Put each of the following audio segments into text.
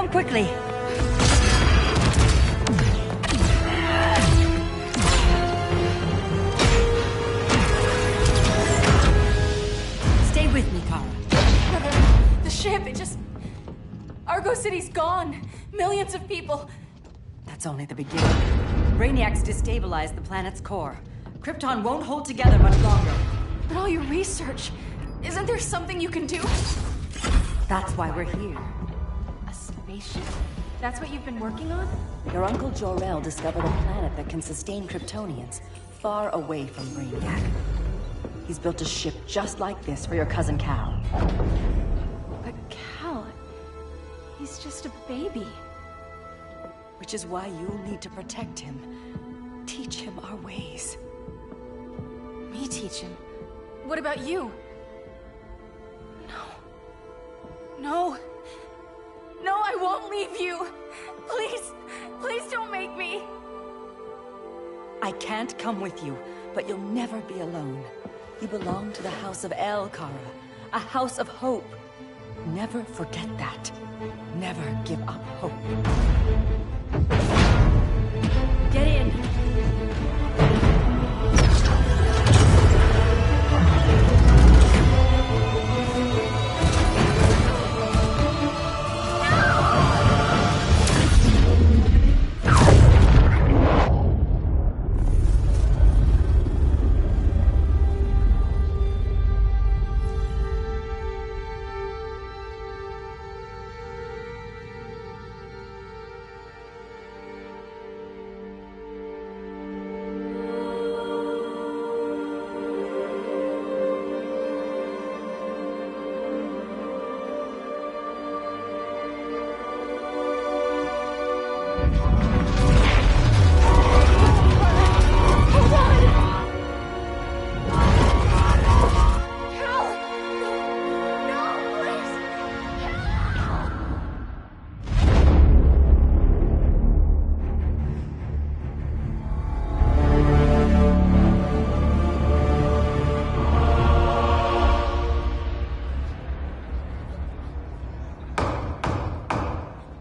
Run quickly! Stay with me, Kara. The ship, it just... Argo City's gone. Millions of people. That's only the beginning. Brainiac's destabilized the planet's core. Krypton won't hold together much longer. But all your research, isn't there something you can do? That's why we're here. A spaceship? That's what you've been working on? Your Uncle Jor-El discovered a planet that can sustain Kryptonians, far away from Brainiac. He's built a ship just like this for your cousin Cal. But Cal... he's just a baby. Which is why you'll need to protect him. Teach him our ways. Me teach him? What about you? No, I won't leave you. Please don't make me. I can't come with you, but you'll never be alone. You belong to the House of El, Kara. A house of hope. Never forget that. Never give up hope. Get in!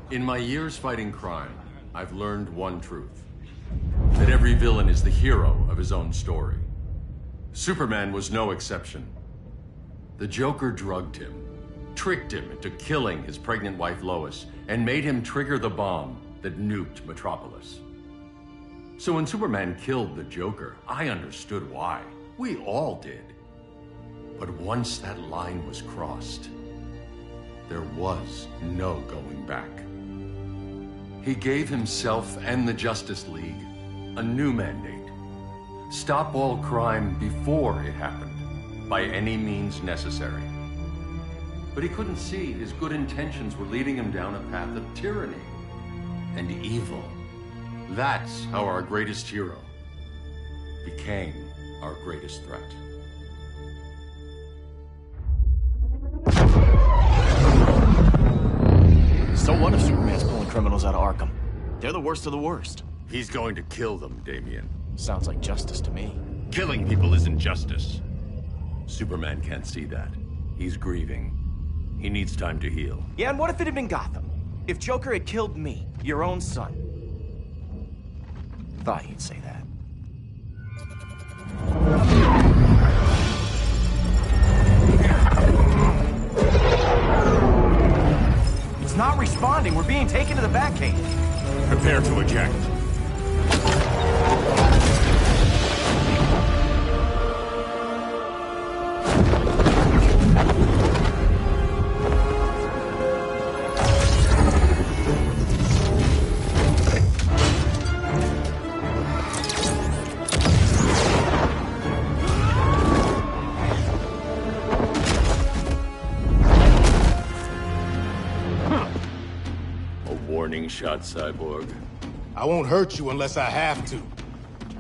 In my years fighting crime, I've learned one truth. That every villain is the hero of his own story. Superman was no exception. The Joker drugged him, tricked him into killing his pregnant wife Lois, and made him trigger the bomb that nuked Metropolis. So when Superman killed the Joker, I understood why. We all did. But once that line was crossed, there was no going back. He gave himself and the Justice League a new mandate. Stop all crime before it happened, by any means necessary. But he couldn't see his good intentions were leading him down a path of tyranny and evil. That's how our greatest hero became our greatest threat. So what if Superman's pulling criminals out of Arkham? They're the worst of the worst. He's going to kill them, Damian. Sounds like justice to me. Killing people isn't justice. Superman can't see that. He's grieving. He needs time to heal. Yeah, and what if it had been Gotham? If Joker had killed me, your own son? Thought you'd say that. It's not responding. We're being taken to the Batcave. Prepare to eject. Shot, Cyborg. I won't hurt you unless I have to.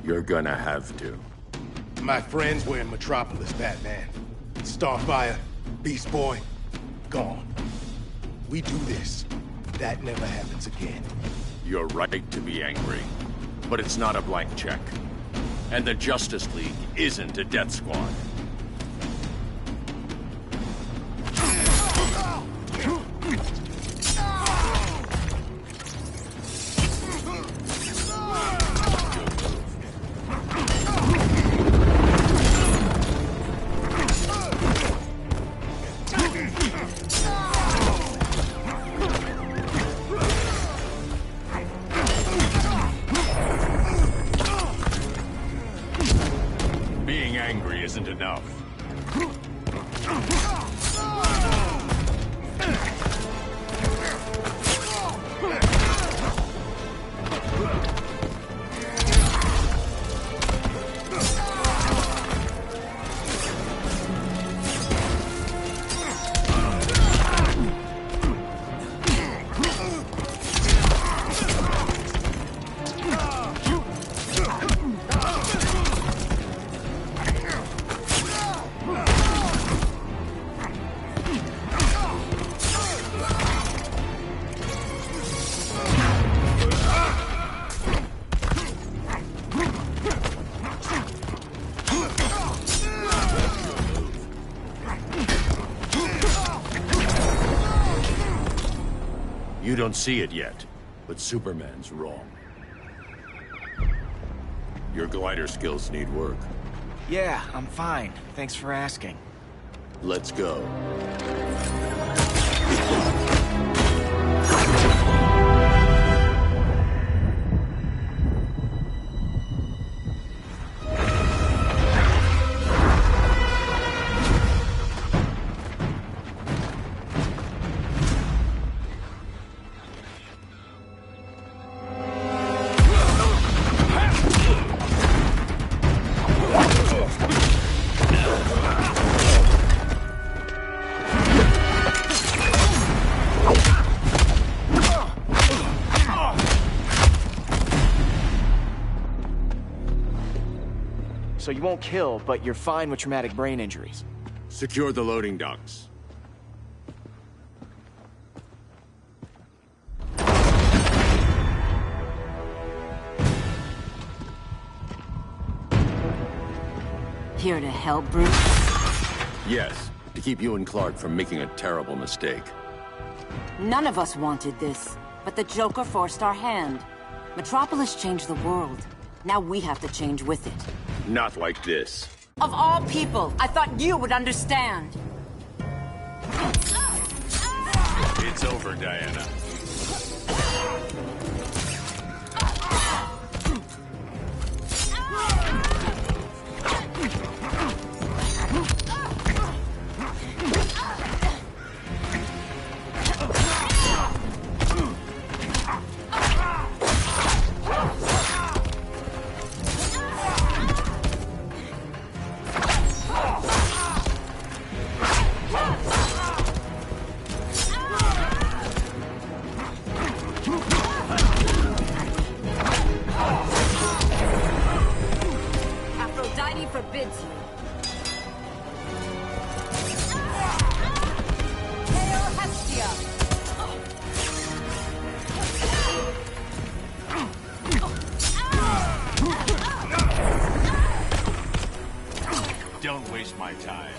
You're gonna have to. My friends were in Metropolis, Batman. Starfire, Beast Boy, gone. We do this. That never happens again. You're right to be angry, but it's not a blank check. And the Justice League isn't a death squad. don't see it yet, but Superman's wrong. Your glider skills need work. Yeah, I'm fine. Thanks for asking. Let's go. So you won't kill, but you're fine with traumatic brain injuries. Secure the loading docks. Here to help, Bruce? Yes, to keep you and Clark from making a terrible mistake. None of us wanted this, but the Joker forced our hand. Metropolis changed the world. Now we have to change with it. Not like this. Of all people, I thought you would understand. It's over, Diana. Forbids you. Hail Hestia! Don't waste my time.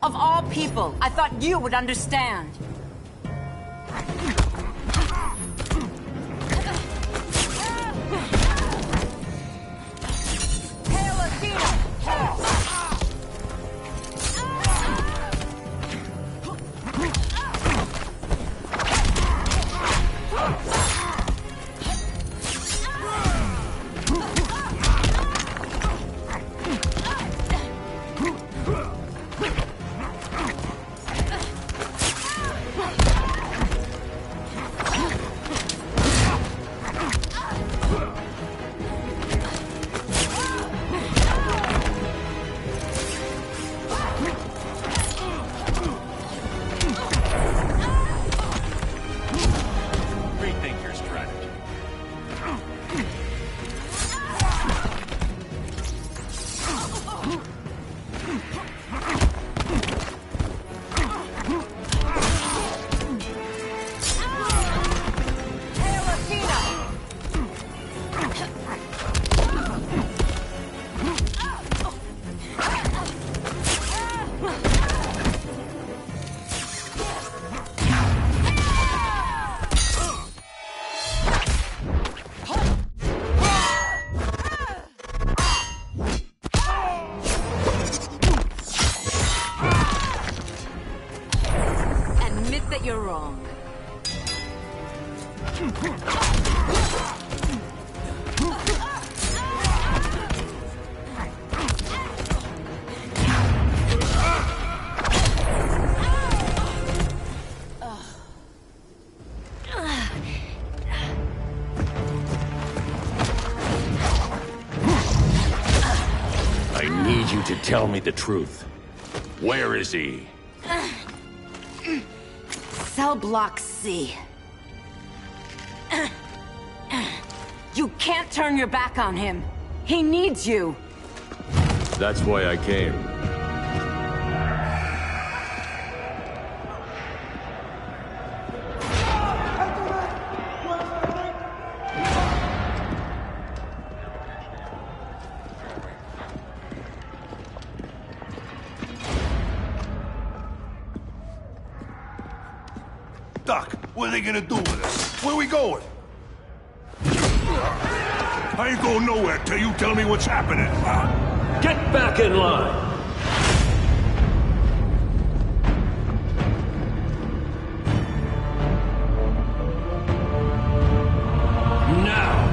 Of all people, I thought you would understand. Hail Athena! need you to tell me the truth. Where is he? Cell block C. You can't turn your back on him. He needs you. That's why I came. Doc, what are they gonna do with us? Where we going? I ain't going nowhere till you tell me what's happening. Get back in line! Now!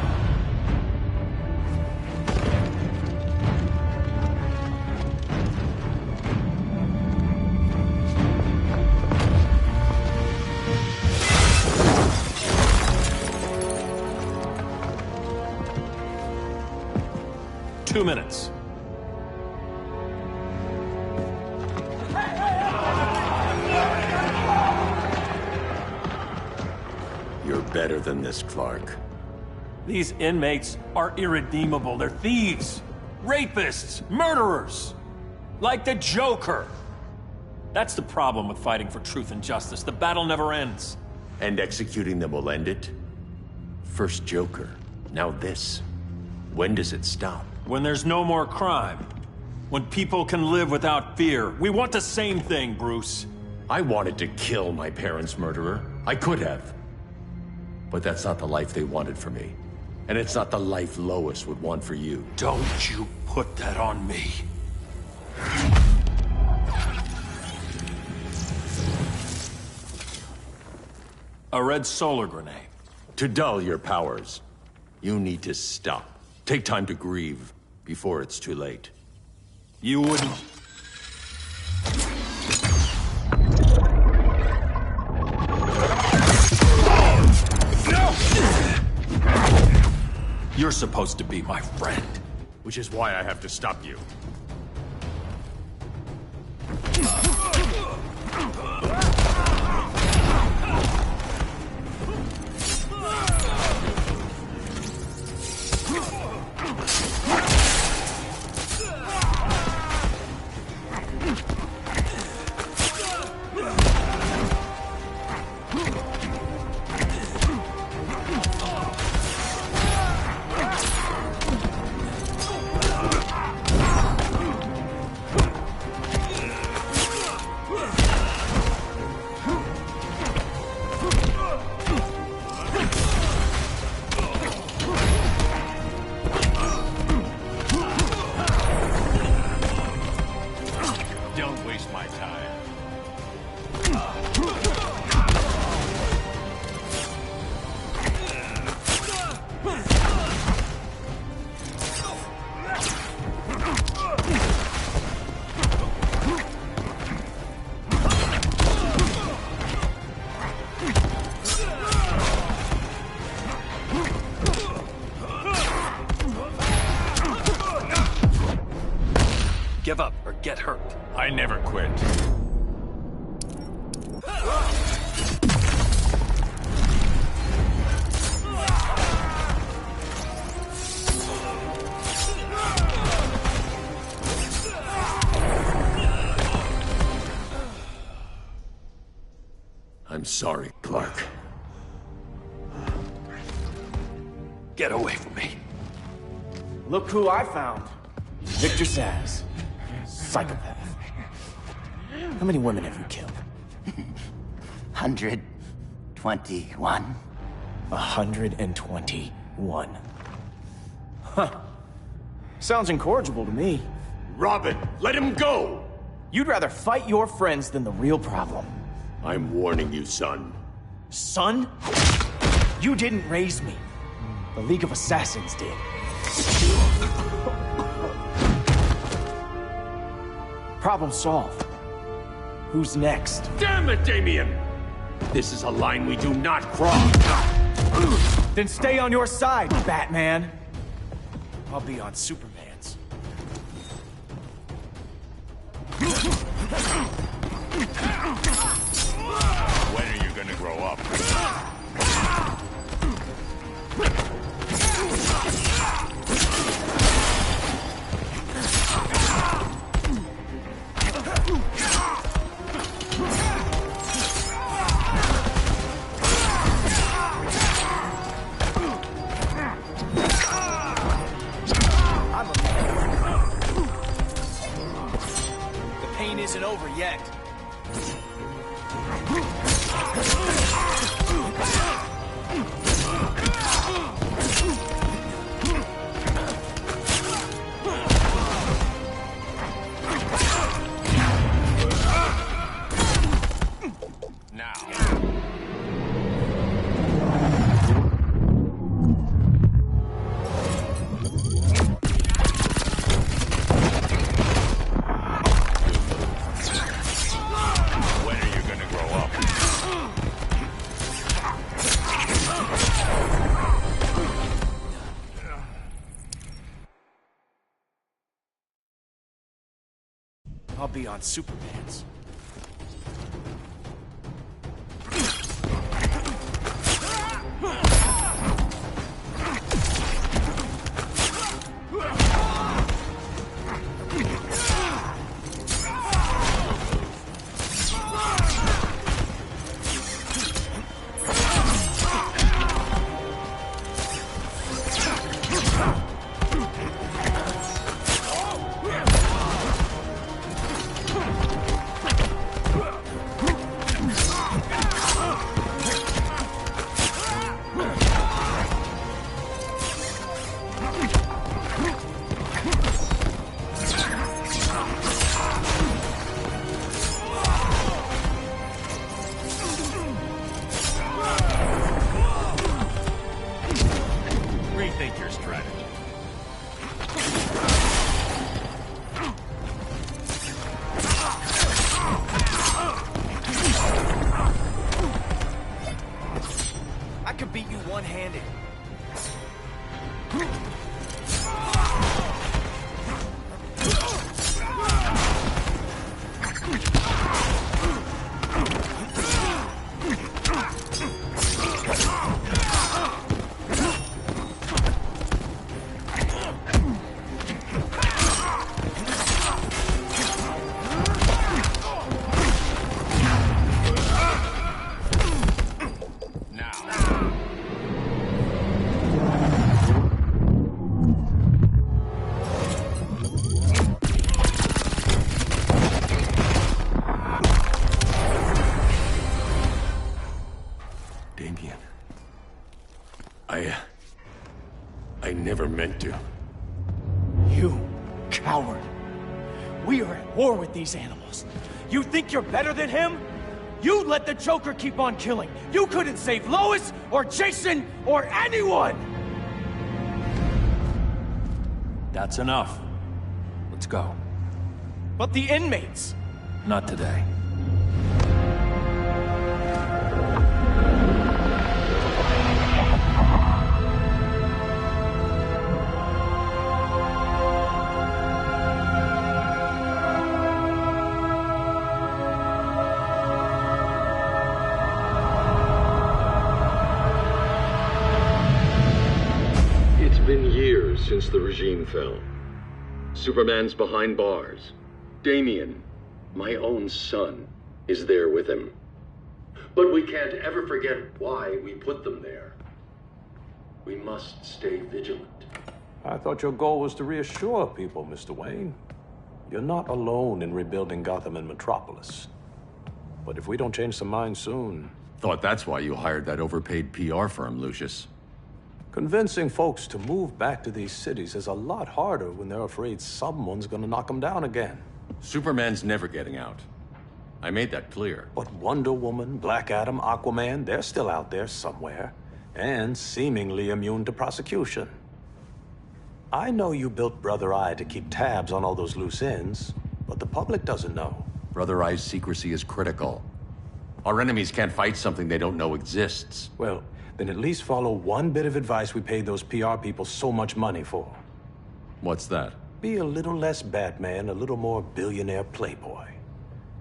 Two minutes. You're better than this, Clark. These inmates are irredeemable. They're thieves, rapists, murderers. Like the Joker. That's the problem with fighting for truth and justice. The battle never ends. And executing them will end it? First Joker, now this. When does it stop? When there's no more crime. When people can live without fear. We want the same thing, Bruce. I wanted to kill my parents' murderer. I could have. But that's not the life they wanted for me. And it's not the life Lois would want for you. Don't you put that on me. A red solar grenade. To dull your powers, you need to stop. Take time to grieve before it's too late. You wouldn't... You're supposed to be my friend. Which is why I have to stop you. Give up or get hurt. I never quit. I'm sorry, Clark. Get away from me. Look who I found. Victor Zsasz. Psychopath. How many women have you killed? 121. 121. Huh. Sounds incorrigible to me. Robin, let him go! You'd rather fight your friends than the real problem. I'm warning you, son. Son? You didn't raise me. The League of Assassins did. Problem solved. Who's next? Damn it, Damien! This is a line we do not cross. Then stay on your side, Batman. I'll be on Superman's. When are you gonna grow up? The pain isn't over yet. When are you gonna grow up? I'll be on Superman's. Rethink your strategy. I could beat you one-handed. Damian. I never meant to. You coward. We are at war with these animals. You think you're better than him? You let the Joker keep on killing. You couldn't save Lois or Jason or anyone! That's enough. Let's go. But the inmates. Not today. It's been years since the regime fell. Superman's behind bars. Damian, my own son, is there with him. But we can't ever forget why we put them there. We must stay vigilant. I thought your goal was to reassure people, Mr. Wayne. You're not alone in rebuilding Gotham and Metropolis. But if we don't change some minds soon... Thought that's why you hired that overpaid PR firm, Lucius. Convincing folks to move back to these cities is a lot harder when they're afraid someone's gonna knock them down again. Superman's never getting out. I made that clear. But Wonder Woman, Black Adam, Aquaman, they're still out there somewhere. And seemingly immune to prosecution. I know you built Brother Eye to keep tabs on all those loose ends, but the public doesn't know. Brother Eye's secrecy is critical. Our enemies can't fight something they don't know exists. Well, then at least follow one bit of advice we paid those PR people so much money for. What's that? Be a little less Batman, a little more billionaire playboy.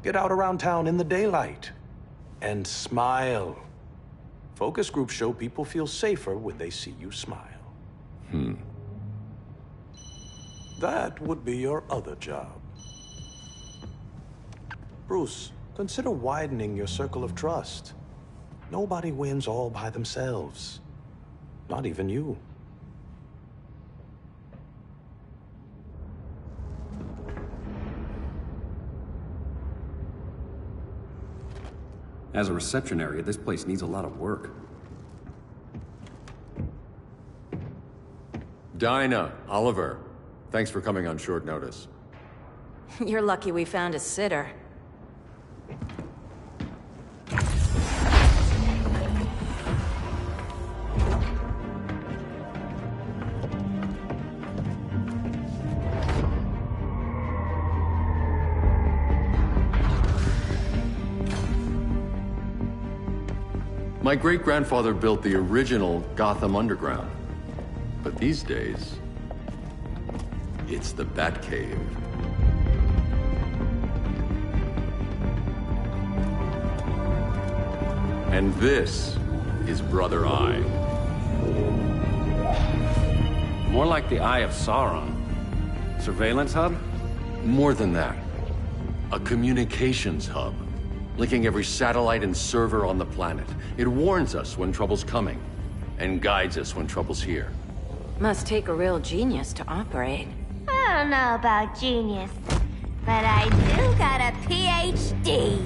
Get out around town in the daylight. And smile. Focus groups show people feel safer when they see you smile. That would be your other job. Bruce, consider widening your circle of trust. Nobody wins all by themselves. Not even you. As a reception area, this place needs a lot of work. Dinah, Oliver, thanks for coming on short notice. You're lucky we found a sitter. My great-grandfather built the original Gotham Underground. But these days, it's the Batcave. And this is Brother Eye. More like the Eye of Sauron. Surveillance hub? More than that. A communications hub, linking every satellite and server on the planet. It warns us when trouble's coming, and guides us when trouble's here. Must take a real genius to operate. I don't know about genius, but I do got a PhD.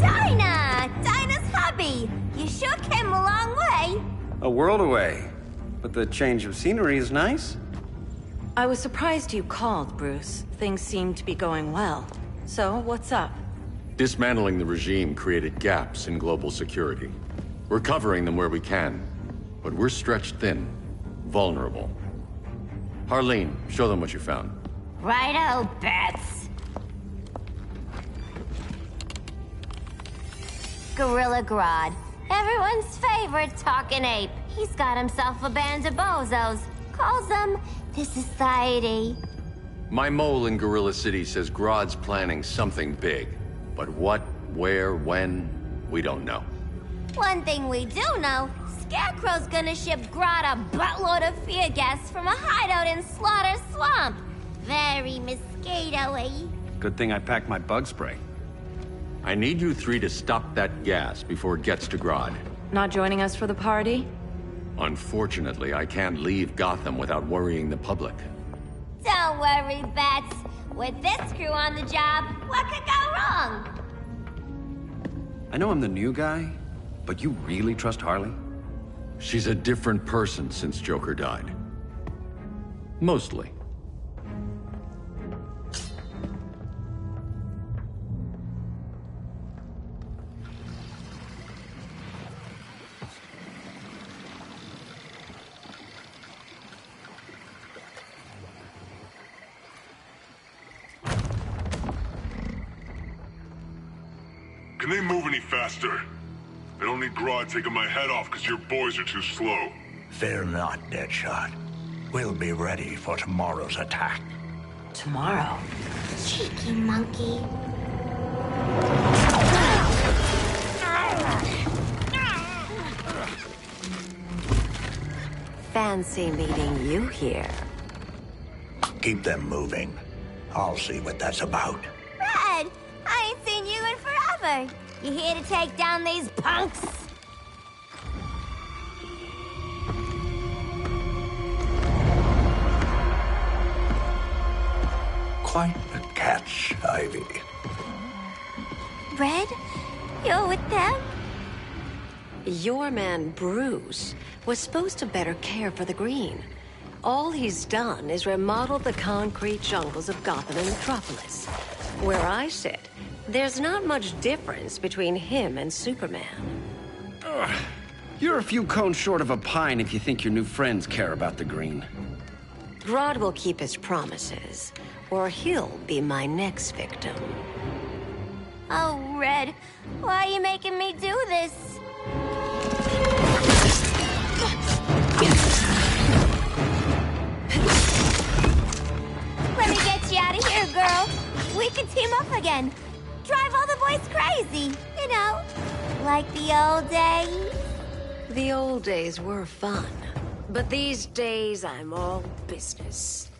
Dinah's hubby! You sure came a long way. A world away. But the change of scenery is nice. I was surprised you called, Bruce. Things seem to be going well. So, what's up? Dismantling the regime created gaps in global security. We're covering them where we can, but we're stretched thin, vulnerable. Harleen, show them what you found. Righto, Bats. Gorilla Grodd. Everyone's favorite talking ape. He's got himself a band of bozos. Calls them the Society. My mole in Gorilla City says Grodd's planning something big. But what, where, when, we don't know. One thing we do know, Scarecrow's gonna ship Grodd a buttload of fear gas from a hideout in Slaughter Swamp. Very mosquito-y. Good thing I packed my bug spray. I need you three to stop that gas before it gets to Grodd. Not joining us for the party? Unfortunately, I can't leave Gotham without worrying the public. Don't worry, Bats. With this crew on the job, what could go wrong? I know I'm the new guy, but you really trust Harley? She's a different person since Joker died. Mostly. Can they move any faster? I don't need Grodd taking my head off because your boys are too slow. Fear not, Deadshot. We'll be ready for tomorrow's attack. Tomorrow? Cheeky monkey. Fancy meeting you here. Keep them moving. I'll see what that's about. Red, I ain't seen you in forever. You here to take down these punks? Quite a catch, Ivy. Red, you're with them? Your man, Bruce, was supposed to better care for the Green. All he's done is remodel the concrete jungles of Gotham and Metropolis. Where I sit, there's not much difference between him and Superman. Ugh. You're a few cones short of a pine if you think your new friends care about the Green. Grodd will keep his promises, or he'll be my next victim. Oh, Red, why are you making me do this? Let me get you out of here, girl. like the old days? The old days were fun, but these days I'm all business.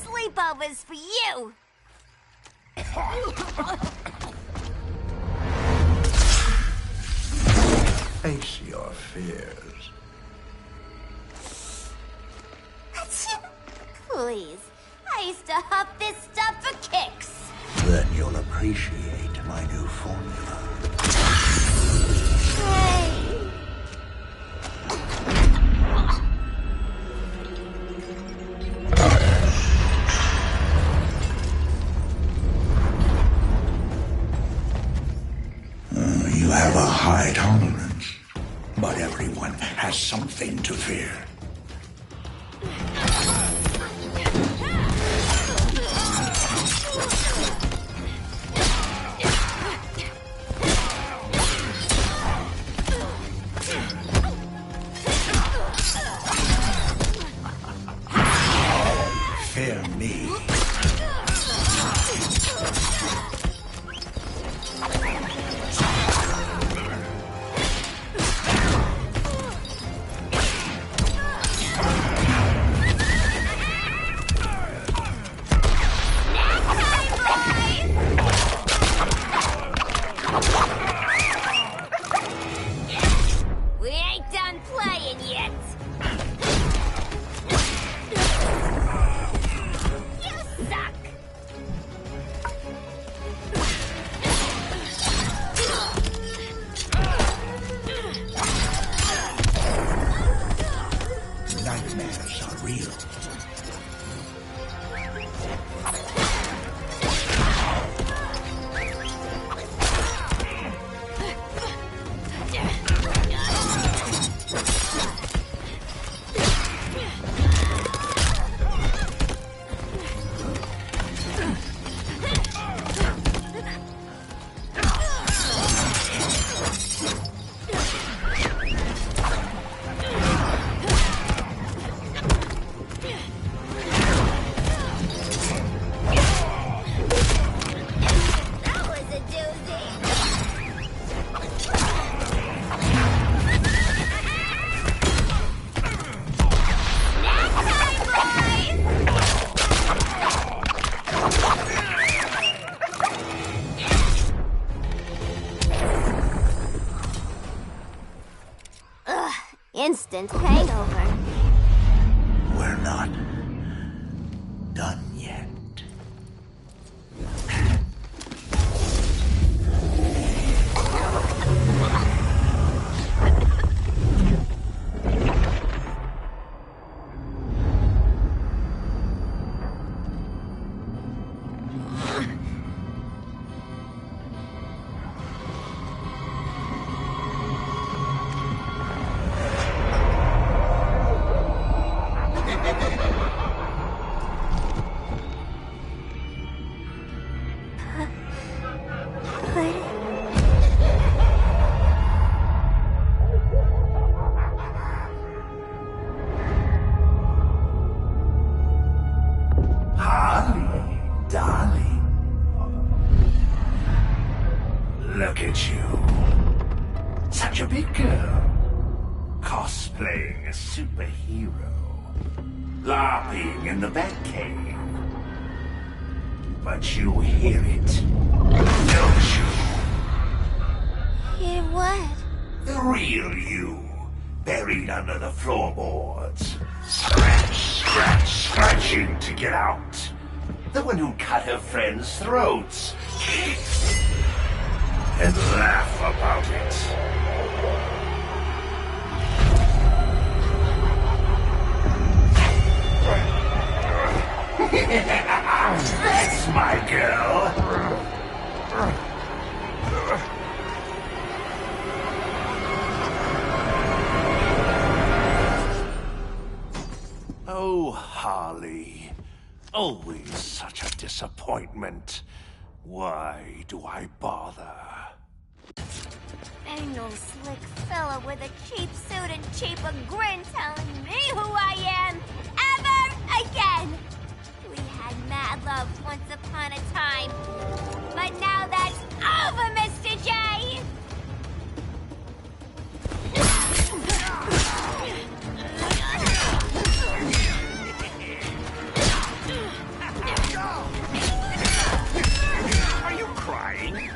Sleepovers for you! Face your fears. Please, I used to huff this stuff for kicks. Then you'll appreciate my new formula. Hey. You have a high tolerance, but everyone has something to fear. Fear me. We ain't done playing yet. You suck. Nightmares are real. Instant hangover. We're not done yet. hero. LARPing in the Batcave. But you hear it, don't you? Hear what? The real you, buried under the floorboards. Scratch, scratch, scratching to get out. The one who cut her friends' throats. And laugh about it. That's my girl. Oh, Harley. Always such a disappointment. Why do I bother? Ain't no slick fella with a cheap suit and cheaper grin telling me who I am ever again. We had mad love once upon a time, but now that's over, Mr. J. Are you crying?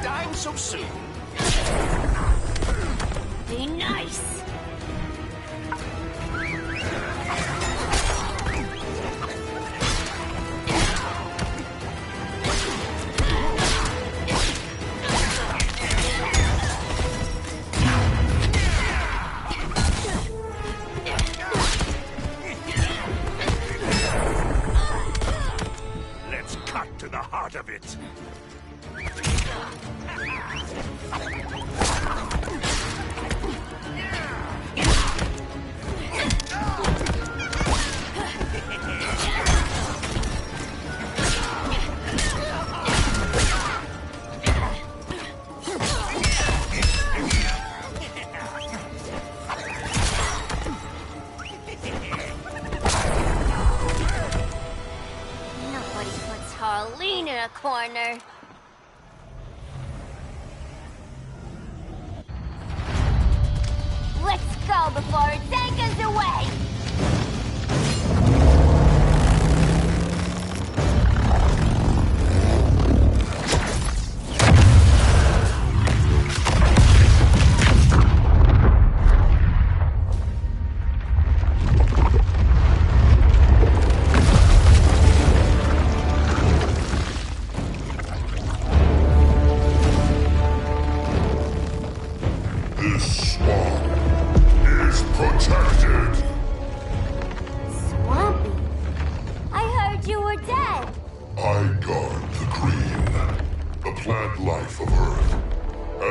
Dying so soon? Be nice. Let's cut to the heart of it. Nobody puts Harleen in a corner. Let's go before it takes us away! This swamp is protected. Swampy? I heard you were dead. I guard the green, the plant life of Earth.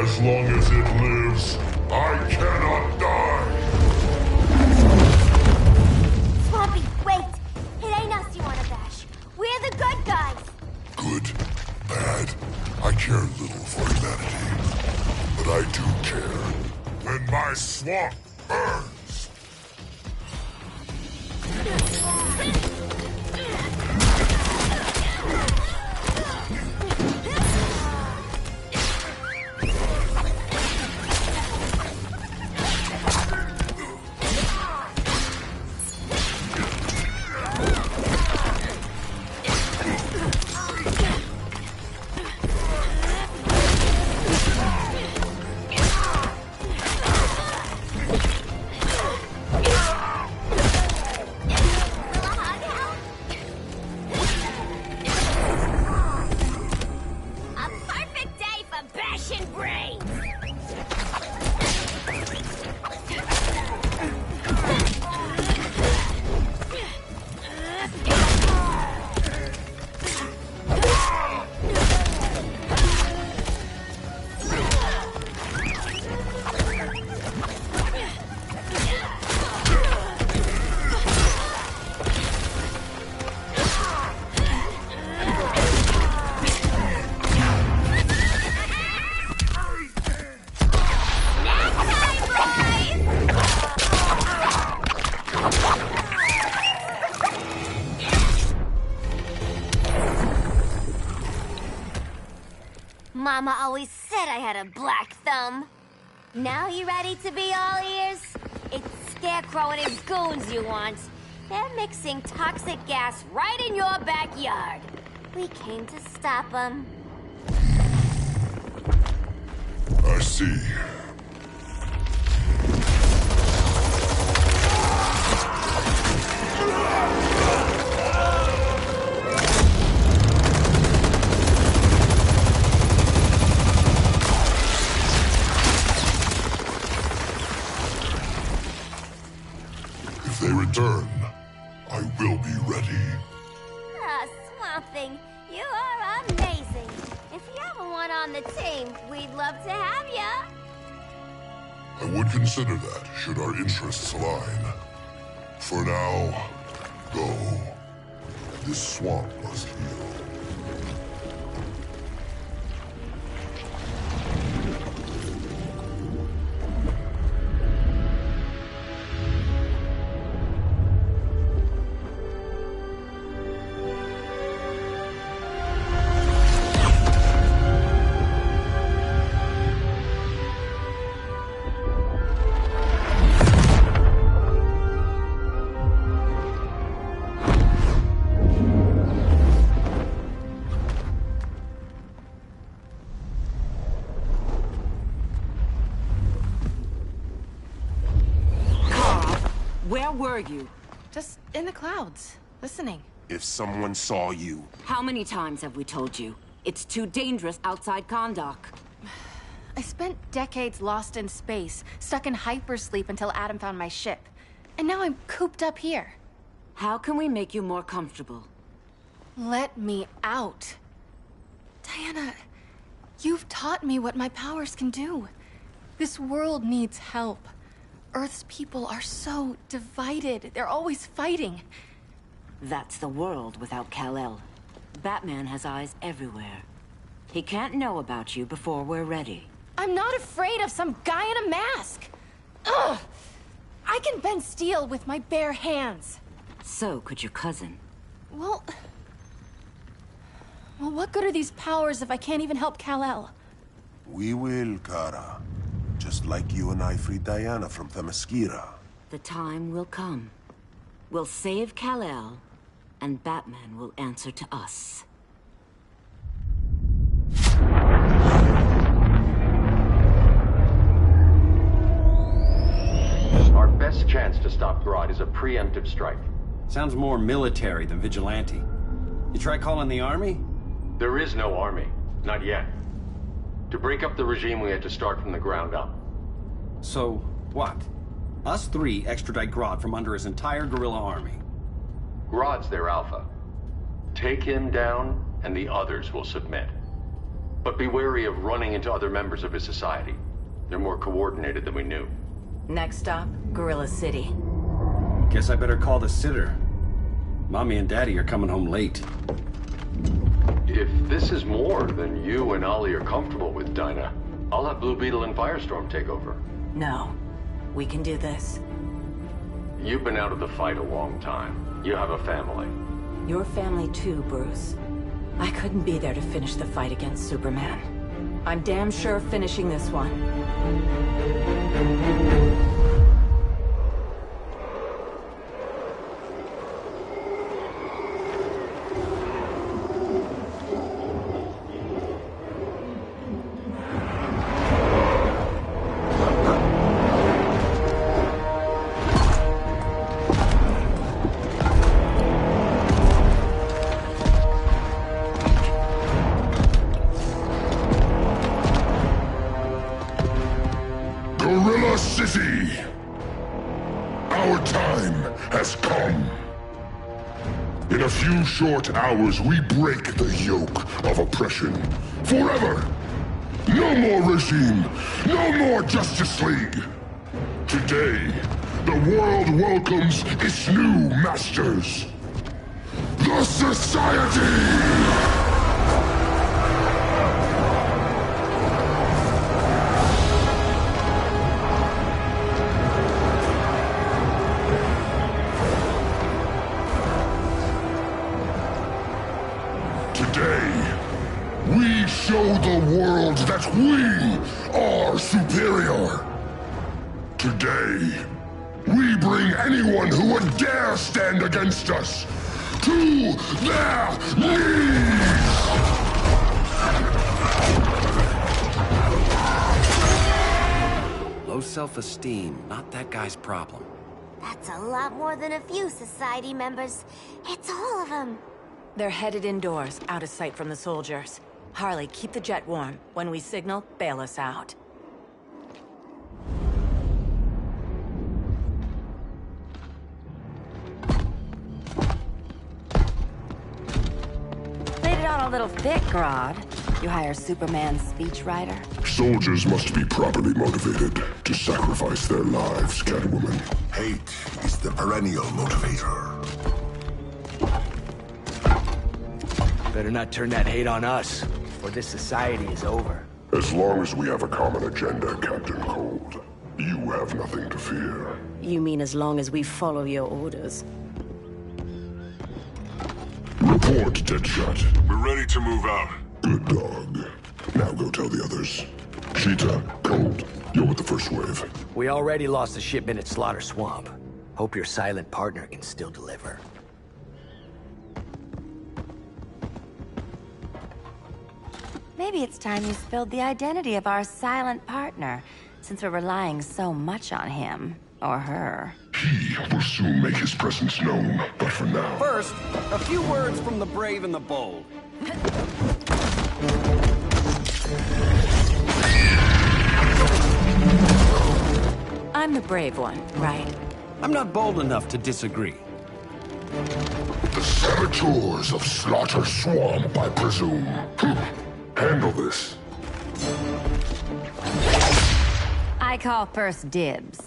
As long as it lives, I cannot die. Swampy, wait! It ain't us you wanna bash. We're the good guys. Good, bad, I care little for humanity. But I do care when my swamp burns. Mama always said I had a black thumb. Now you ready to be all ears? It's Scarecrow and his goons you want. They're mixing toxic gas right in your backyard. We came to stop them. I see. If they return, I will be ready. Ah, Swamp Thing, you are amazing. If you ever want on the team, we'd love to have ya. I would consider that, should our interests align. For now, go. This swamp must heal. Where were you? Just in the clouds, listening. If someone saw you... How many times have we told you? It's too dangerous outside Kahndaq. I spent decades lost in space, stuck in hypersleep until Adam found my ship. And now I'm cooped up here. How can we make you more comfortable? Let me out. Diana, you've taught me what my powers can do. This world needs help. Earth's people are so divided. They're always fighting. That's the world without Kal-El. Batman has eyes everywhere. He can't know about you before we're ready. I'm not afraid of some guy in a mask. Ugh! I can bend steel with my bare hands. So could your cousin. Well, what good are these powers if I can't even help Kal-El? We will, Kara. Just like you and I freed Diana from Themyscira. The time will come. We'll save Kal-El, and Batman will answer to us. Our best chance to stop Grodd is a preemptive strike. Sounds more military than vigilante. You try calling the army? There is no army. Not yet. To break up the regime, we had to start from the ground up. So, what? Us three extradite Grodd from under his entire guerrilla army. Grodd's their alpha. Take him down, and the others will submit. But be wary of running into other members of his society. They're more coordinated than we knew. Next stop, Gorilla City. Guess I better call the sitter. Mommy and Daddy are coming home late. If this is more than you and Ollie are comfortable with, Dinah, I'll have Blue Beetle and Firestorm take over. No. We can do this. You've been out of the fight a long time. You have a family. Your family too, Bruce. I couldn't be there to finish the fight against Superman. I'm damn sure finishing this one. Gorilla City! Our time has come. In a few short hours, we break the yoke of oppression. Forever! No more regime! No more Justice League! Today, the world welcomes its new masters. The Society! We show the world that we are superior. Today, we bring anyone who would dare stand against us to their knees! Low self-esteem, not that guy's problem. That's a lot more than a few society members. It's all of them. They're headed indoors, out of sight from the soldiers. Harley, keep the jet warm. When we signal, bail us out. Played it on a little thick, Grodd. You hire Superman's speechwriter? Soldiers must be properly motivated to sacrifice their lives, Catwoman. Hate is the perennial motivator. Better not turn that hate on us, or this society is over. As long as we have a common agenda, Captain Cold, you have nothing to fear. You mean as long as we follow your orders? Report, Deadshot. We're ready to move out. Good dog. Now go tell the others. Cheetah, Cold, you're with the first wave. We already lost a shipment at Slaughter Swamp. Hope your silent partner can still deliver. Maybe it's time you spilled the identity of our silent partner, since we're relying so much on him. Or her. He will soon make his presence known, but for now... First, a few words from the brave and the bold. I'm the brave one, right? I'm not bold enough to disagree. The saboteurs of Slaughter Swamp, I presume. Handle this. I call first dibs.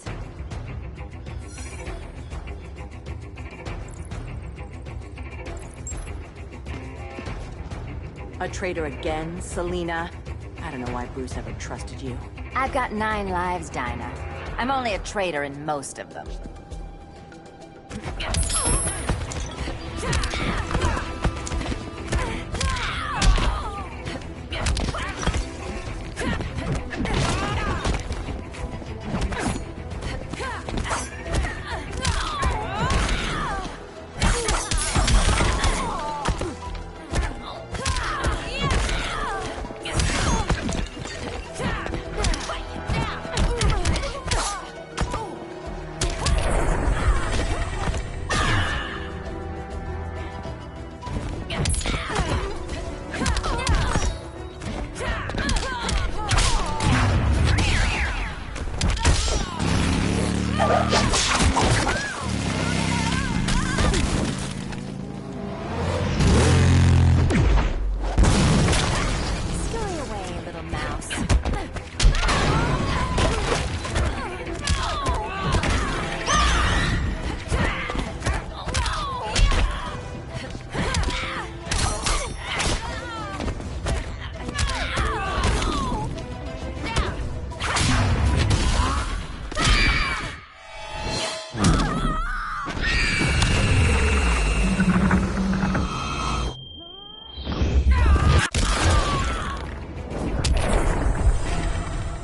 A traitor again, Selina? I don't know why Bruce ever trusted you. I've got 9 lives, Dinah. I'm only a traitor in most of them.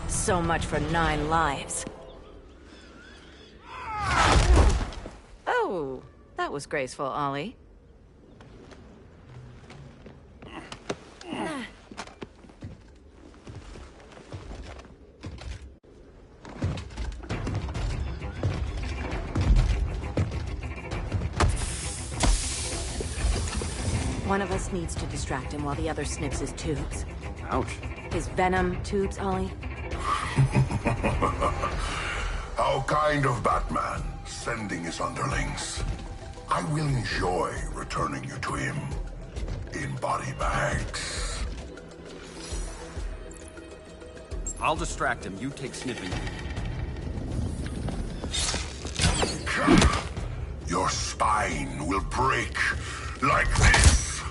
So much for 9 lives. Oh, that was graceful, Ollie. One of us needs to distract him while the other sniffs his tubes. Ouch. His venom tubes, Ollie. How kind of Batman, sending his underlings. I will enjoy returning you to him in body bags. I'll distract him. You take sniffing. Your spine will break like this.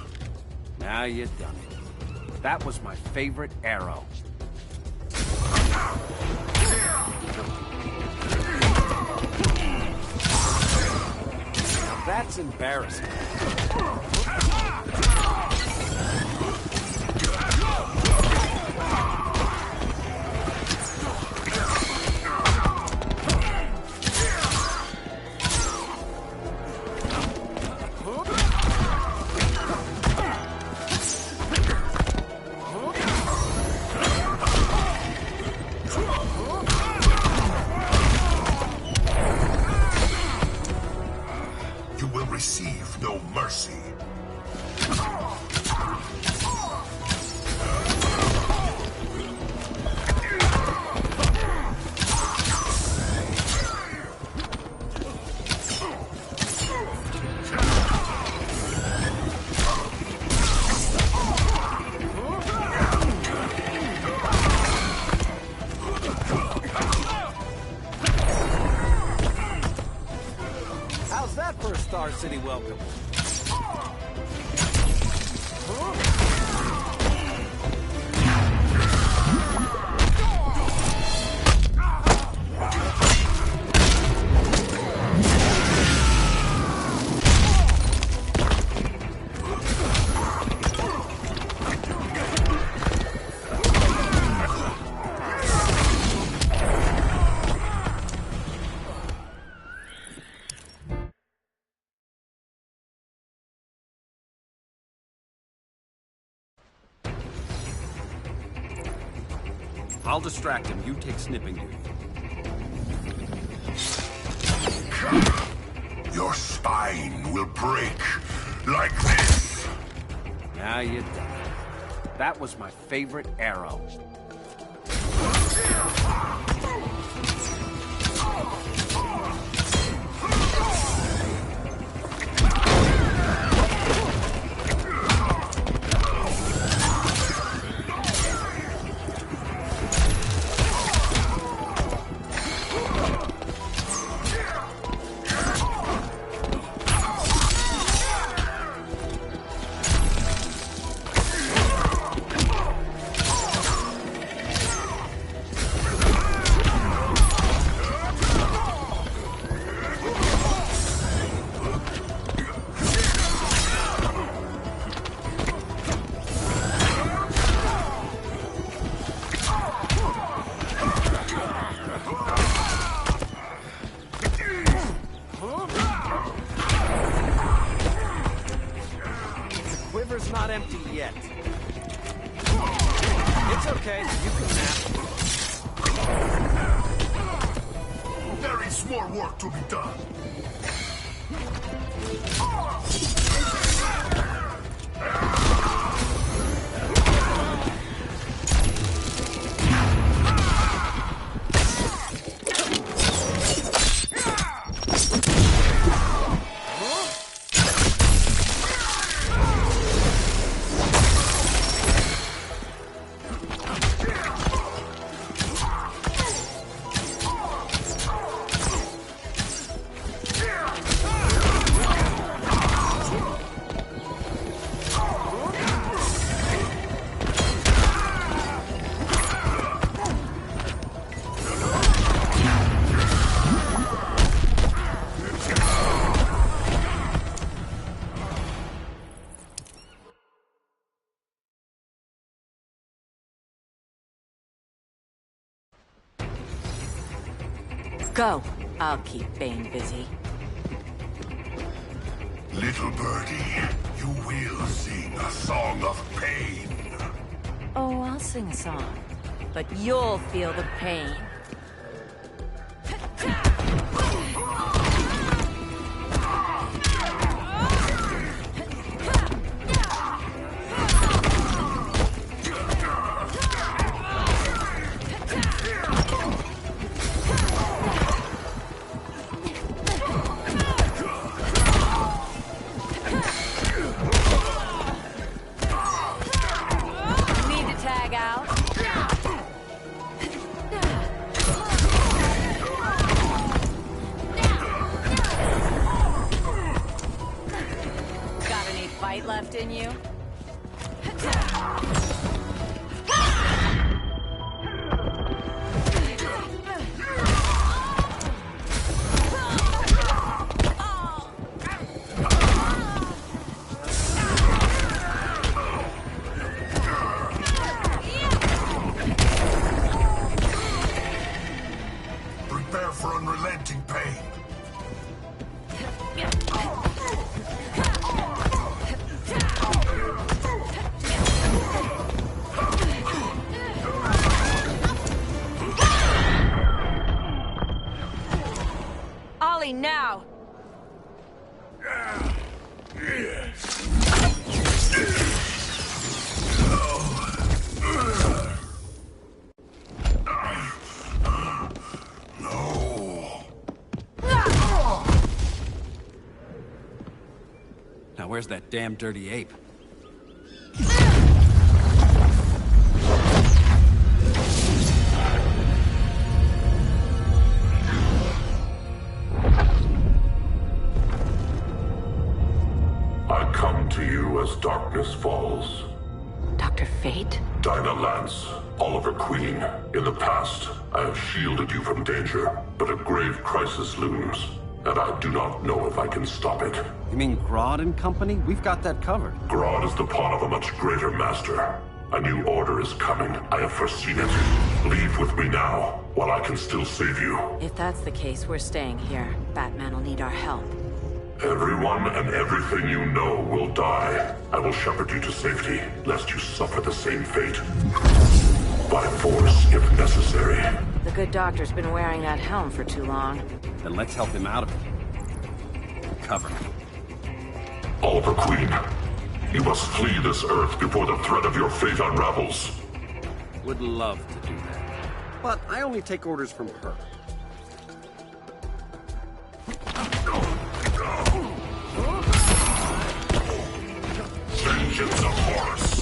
Now you've done it. That was my favorite arrow. Now that's embarrassing. will receive no mercy. How's that for a Star City welcome? I'll distract him. You take snipping duty. Your spine will break like this. Now you're done. That was my favorite arrow. Quiver's not empty yet. It's okay, you can nap. There is more work to be done. Go. I'll keep Bane busy. Little birdie, you will sing a song of pain. Oh, I'll sing a song. But you'll feel the pain. Left in you? Prepare for unrelenting pain. Now where's that damn dirty ape? I come to you as darkness falls. Dr. Fate? Dinah Lance, Oliver Queen. In the past, I have shielded you from danger, but a grave crisis looms, and I do not know if I can stop it. You mean Grodd and company? We've got that covered. Grodd is the pawn of a much greater master. A new order is coming. I have foreseen it. Leave with me now, while I can still save you. If that's the case, we're staying here. Batman will need our help. Everyone and everything you know will die. I will shepherd you to safety, lest you suffer the same fate. By force, if necessary. The good doctor's been wearing that helm for too long. Then let's help him out of it. Cover me. Oliver Queen, you must flee this Earth before the threat of your fate unravels. Would love to do that. But I only take orders from her. Vengeance of Horus!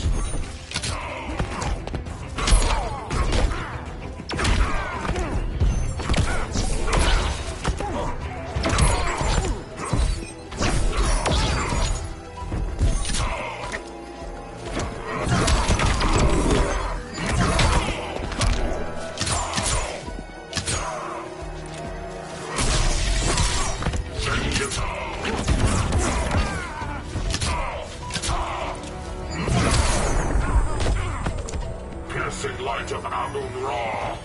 Light of Amun-Ra!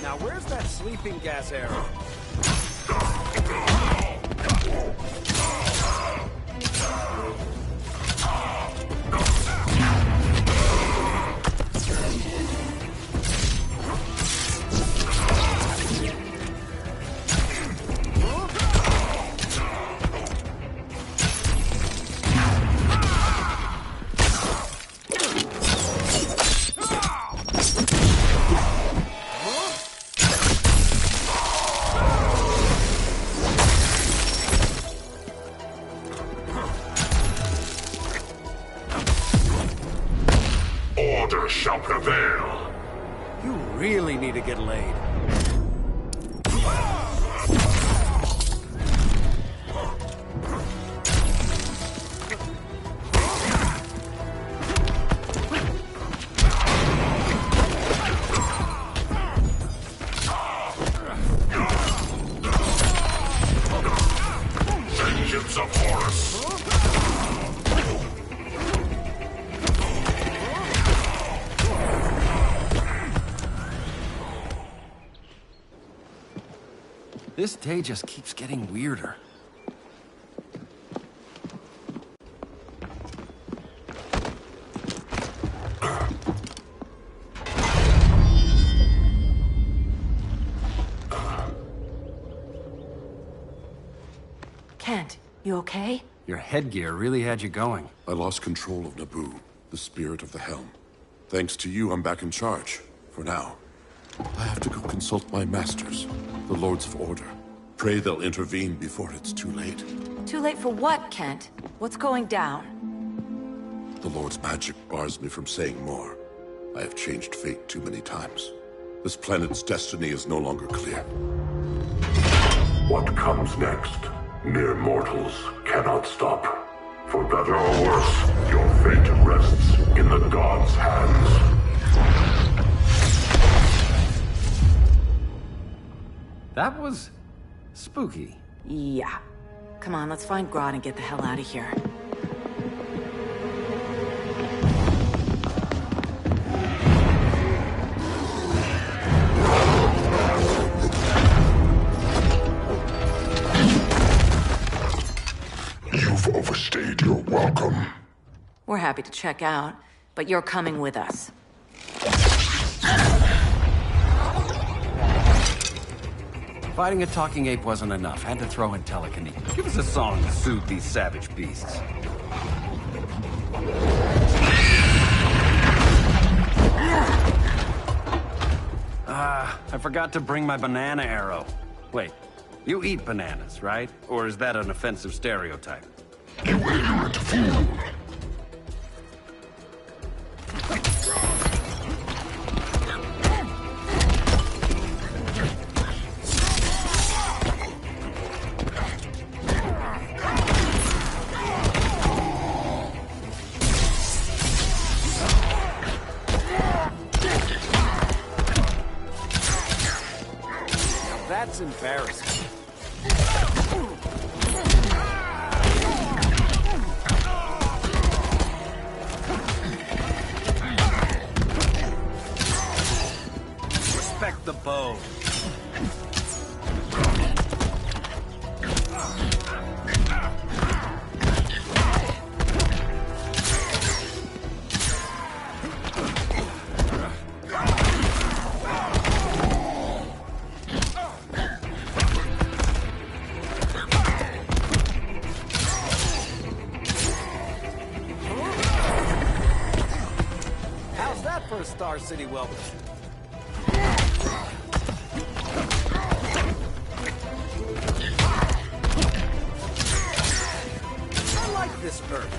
Now where's that sleeping gas arrow? Order shall prevail. You really need to get laid. Vengeance of Horus! This day just keeps getting weirder. Kent, you okay? Your headgear really had you going. I lost control of Naboo, the spirit of the helm. Thanks to you, I'm back in charge. For now. I have to go consult my masters, the Lords of Order. Pray they'll intervene before it's too late. Too late for what, Kent? What's going down? The Lord's magic bars me from saying more. I have changed fate too many times. This planet's destiny is no longer clear. What comes next, mere mortals cannot stop. For better or worse, your fate rests in the gods' hands. That was spooky. Yeah. Come on, let's find Grodd and get the hell out of here. You've overstayed your welcome. We're happy to check out, but you're coming with us. Fighting a talking ape wasn't enough. Had to throw in telekinesis. Give us a song to soothe these savage beasts. I forgot to bring my banana arrow. Wait, you eat bananas, right? Or is that an offensive stereotype? You ignorant fool! That's embarrassing. Respect the bow. For a Star City welcome. I like this Earth.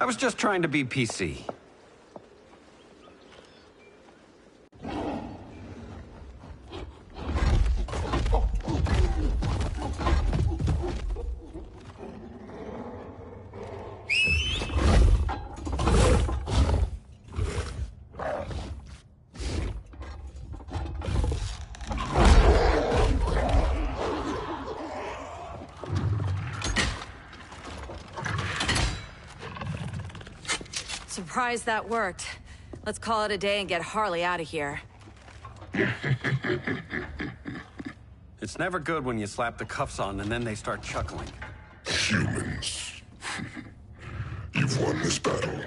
I was just trying to be PC. Surprised that worked. Let's call it a day and get Harley out of here. It's never good when you slap the cuffs on and then they start chuckling. Humans. You've won this battle,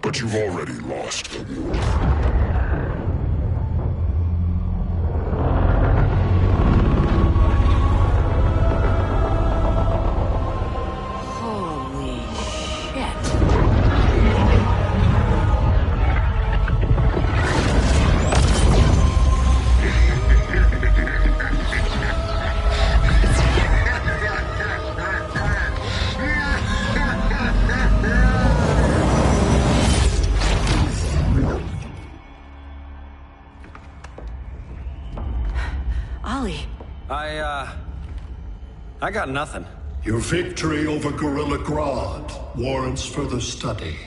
but you've already lost the war. I got nothing. Your victory over Gorilla Grodd warrants further study.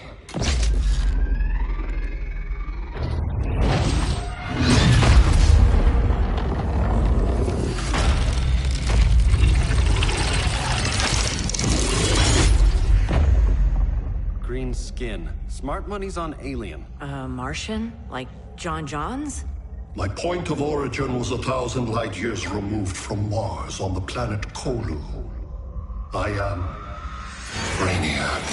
Green skin. Smart money's on alien. Martian? Like John Johns? My point of origin was 1,000 light years removed from Mars on the planet Kolu. I am Brainiac.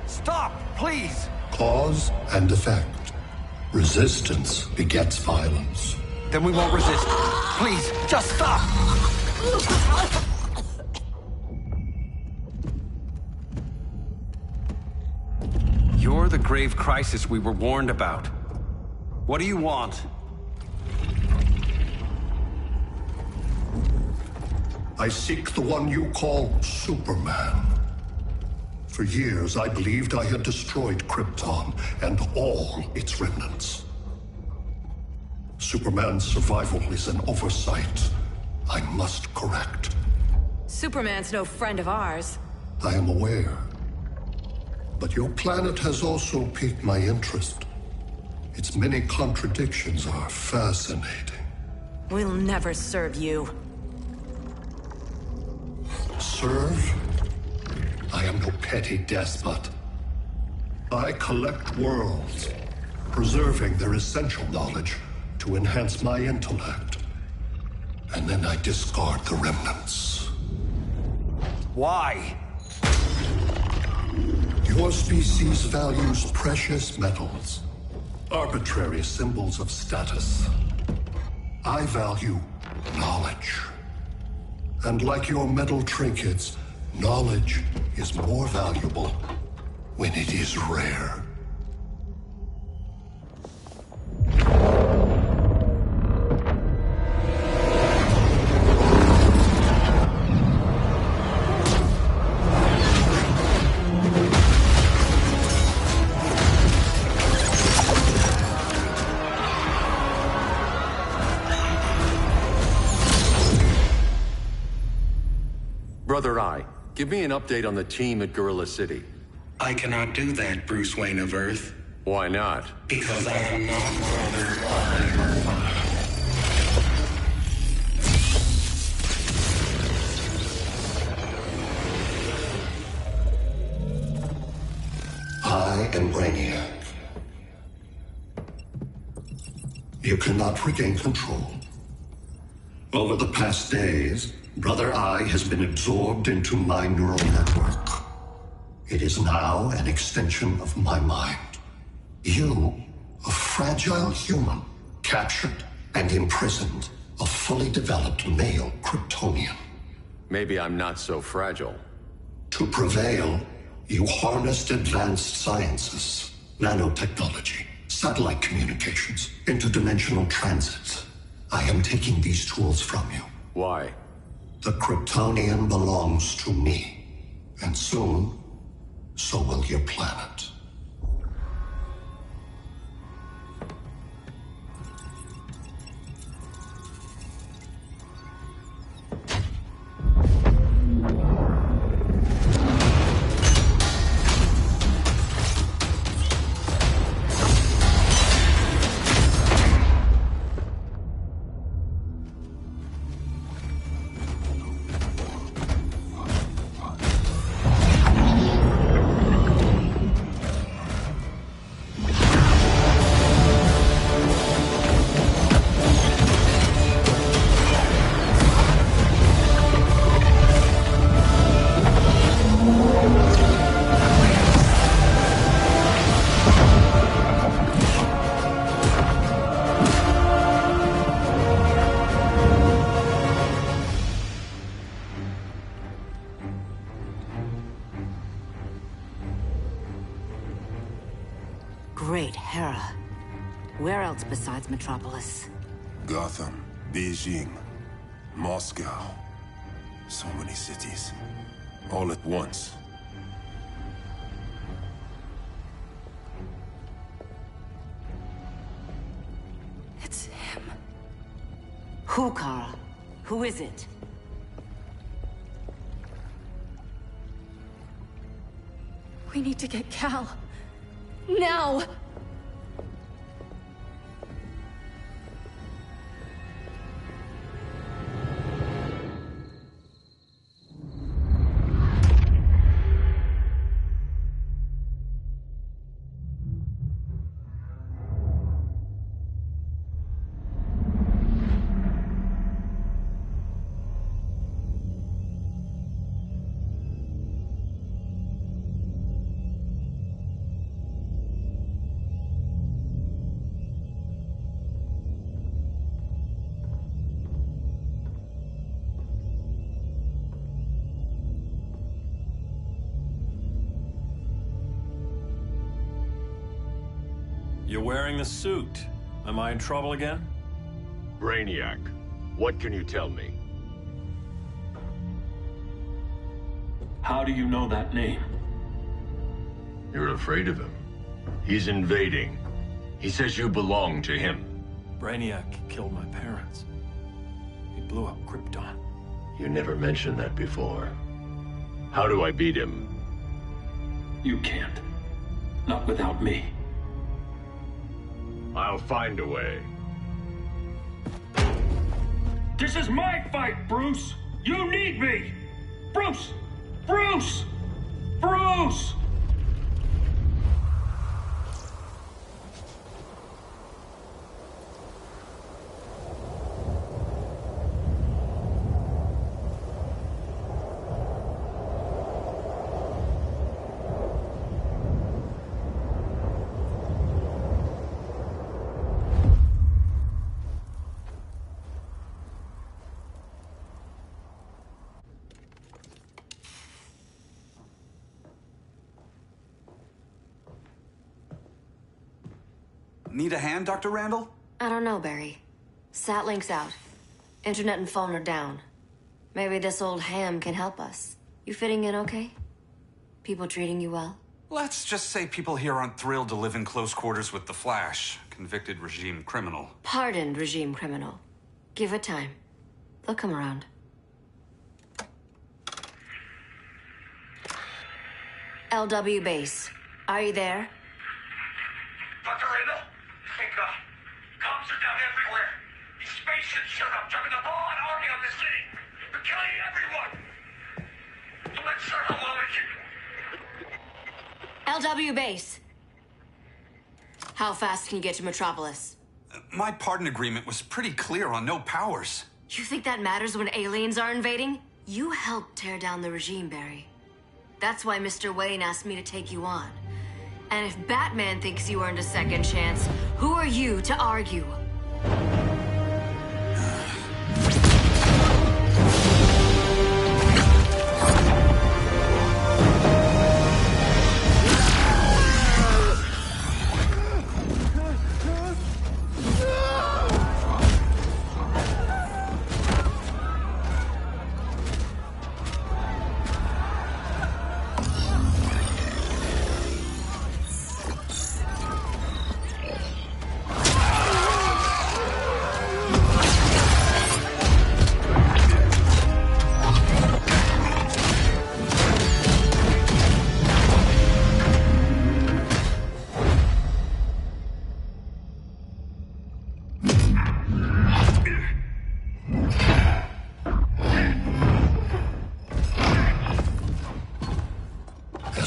Stop, please! Cause and effect. Resistance begets violence. Then we won't resist. Please, just stop! You're the grave crisis we were warned about. What do you want? I seek the one you call Superman. For years, I believed I had destroyed Krypton and all its remnants. Superman's survival is an oversight I must correct. Superman's no friend of ours. I am aware. But your planet has also piqued my interest. Its many contradictions are fascinating. We'll never serve you. Serve? I am no petty despot. I collect worlds, preserving their essential knowledge to enhance my intellect. And then I discard the remnants. Why? Your species values precious metals, arbitrary symbols of status. I value knowledge. And like your metal trinkets, knowledge is more valuable when it is rare. Brother Eye, give me an update on the team at Gorilla City. I cannot do that, Bruce Wayne of Earth. Why not? Because I am not Brother Eye. I am Brainiac. You cannot regain control. Over the past days, Brother Eye has been absorbed into my neural network. It is now an extension of my mind. You, a fragile human, captured and imprisoned a fully developed male Kryptonian. Maybe I'm not so fragile. To prevail, you harnessed advanced sciences, nanotechnology, satellite communications, interdimensional transit. I am taking these tools from you. Why? The Kryptonian belongs to me. And soon, so will your planet. Great Hera. Where else besides Metropolis? Gotham, Beijing, Moscow. So many cities. All at once. It's him. Who, Kara? Who is it? We need to get Cal. Now! You're wearing the suit. Am I in trouble again? Brainiac, what can you tell me? How do you know that name? You're afraid of him. He's invading. He says you belong to him. Brainiac killed my parents. He blew up Krypton. You never mentioned that before. How do I beat him? You can't. Not without me. I'll find a way. This is my fight, Bruce! You need me! Bruce! Bruce! Bruce! Need a hand, Dr. Randall? I don't know, Barry. Satlink's out. Internet and phone are down. Maybe this old ham can help us. You fitting in okay? People treating you well? Let's just say people here aren't thrilled to live in close quarters with the Flash, convicted regime criminal. Pardoned regime criminal. Give it time. They'll come around. LW base. Are you there? Dr. Randall? Thank God. Cops are down everywhere. These spaceships showed up, driving a full-on army on the city. They're killing everyone. So let's start a LW base. How fast can you get to Metropolis? My pardon agreement was pretty clear on no powers. You think that matters when aliens are invading? You helped tear down the regime, Barry. That's why Mr. Wayne asked me to take you on. And if Batman thinks you earned a second chance, who are you to argue?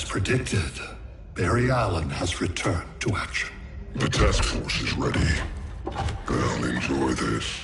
Predicted, Barry Allen has returned to action. The task force is ready. I'll enjoy this.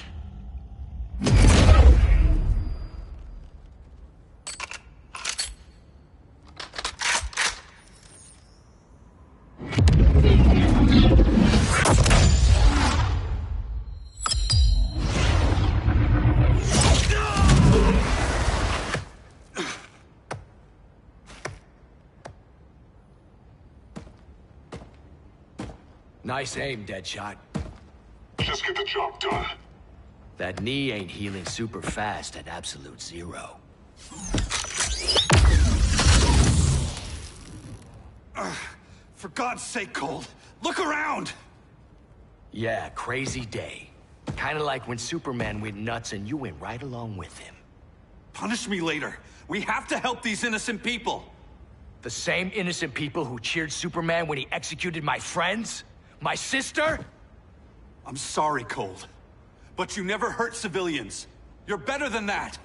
Nice aim, Deadshot. Just get the job done. That knee ain't healing super fast at absolute zero. For God's sake, Cold, look around! Yeah, crazy day. Kinda like when Superman went nuts and you went right along with him. Punish me later. We have to help these innocent people. The same innocent people who cheered Superman when he executed my friends? My sister? I'm sorry, Cold. But you never hurt civilians. You're better than that.